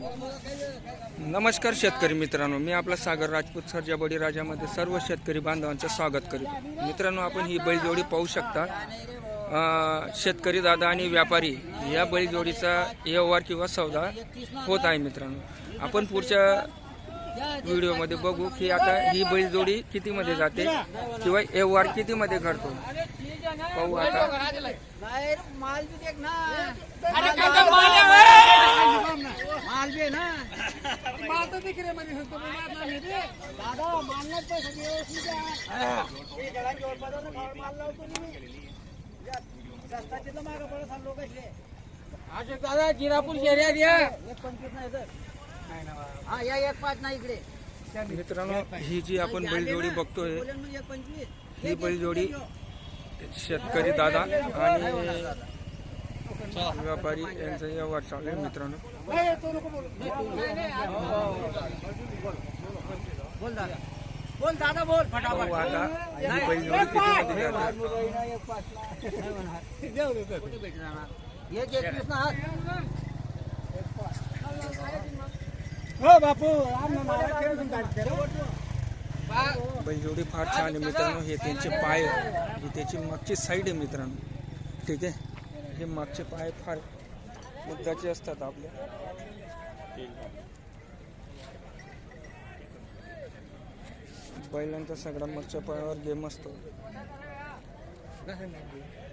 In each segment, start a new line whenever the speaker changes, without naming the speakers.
नमस्कार शेतकरी मित्रांनो, मी आपला सागर राजपूत सर्जा बळीराजामध्ये सर्व शेतकरी बांधवांचं स्वागत करीतो। मित्रांनो, आपण ही बैलजोडी पाहू शकता। शेतकरी दादा आणि व्यापारी या बैलजोडीचा व्यवहार किंवा सौदा होत आहे। मित्रांनो, आपण पुढच्या व्हिडिओमध्ये बघू की आता ही बैलजोडी कितीमध्ये जाते किंवा व्यवहार कितीमध्ये घडतो, पाहू आता।
माल भी देख ना, माल भी ना, माल तो दिख रहे मेरे तो माल ना दे दादा, माल तो सगळे सीधा हे जरा जोर बदल माल लावतो तुम्ही सस्ता तिथं मागे पडत चाललो लोक इथले। आज दादा जिरापूर शहरात या 1.25 नाही तर नाही ना, हा या 1.5 नाही इकडे।
मित्रांनो, ही जी आपण बैलजोडी बघतोय, ही बैलजोडी शेतकरी दादा आणि व्यापारी यांचा व्यवहार चालू आहे। मित्रांनो,
बोल दादा, बोल दादा, बोल फटाफट।
आता ही बैलजोडी कितीमध्ये
हो बापू,
बैलजोडी फार छान आहे। मित्रांनो, हे त्यांचे पाय, ही त्याची मागची साईड आहे। मित्रांनो, ठीक आहे, हे मागचे पाय फार मुद्दाचे असतात आपल्या। बैलांचा सगळा मागच्या पायावर गेम असतो।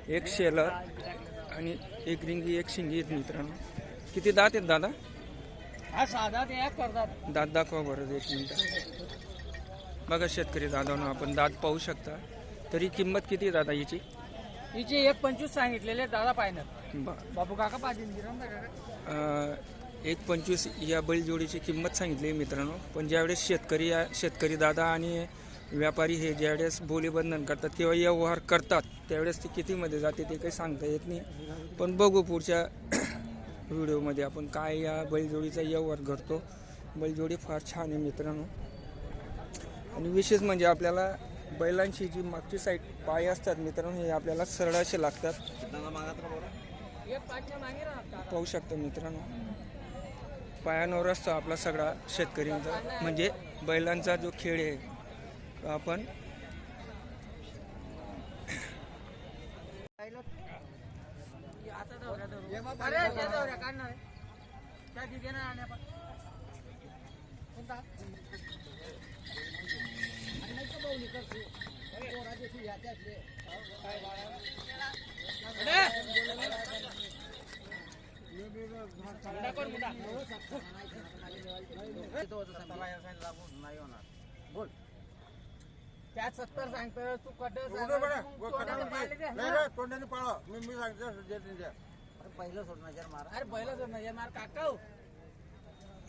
एक शेलर आणि एक रिंगी, एक शिंगी आहेत। मित्रांनो, किती दात आहेत दादा?
हा साधा ते एक करतात।
दात दाखवा बरं, एक मिनिट। बघा शेतकरी दादांनो, आपण दात पाहू शकता। तरी किंमत किती आहे दादा हिची?
हिचे 1.25 सांगितलेले दादा फायनल। बाबू काका पाहिजे
1.25 या बैलजोडीची किंमत सांगितली मित्रांनो। पण ज्यावेळेस शेतकरी दादा आणि व्यापारी हे ज्यावेळेस बोलीबंधन करतात किंवा व्यवहार करतात, त्यावेळेस ती कितीमध्ये जाते ते काही सांगता येत नाही। पण बघू पुढच्या व्हिडिओमध्ये आपण काय या बैलजोडीचा व्यवहार घडतो। बैलजोडी फार छान आहे मित्रांनो, आणि विशेष म्हणजे आपल्याला बैलांची जी मागची साईड पाय असतात मित्रांनो, हे आपल्याला सरळ असे लागतात। पाहू शकता मित्रांनो, पायांवर असतो आपला सगळा शेतकऱ्यांचा, म्हणजे बैलांचा जो खेळ आहे। आपण
बोल त्या 70 सांगतो तू कट
तोंडाने पाळा, मी सांगतो
पहिलं सोड नजर मार। अरे पहिलं सोड नजर मार काका हो,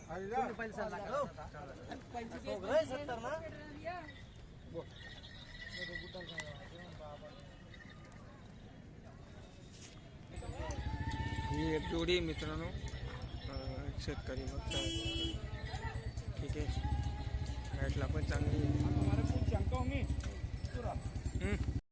पहिलं सर लागो 70 ना।
ही एक जोडी मित्रांनो शेतकरी बघता, ठीक आहे। हाईटला पण चांगली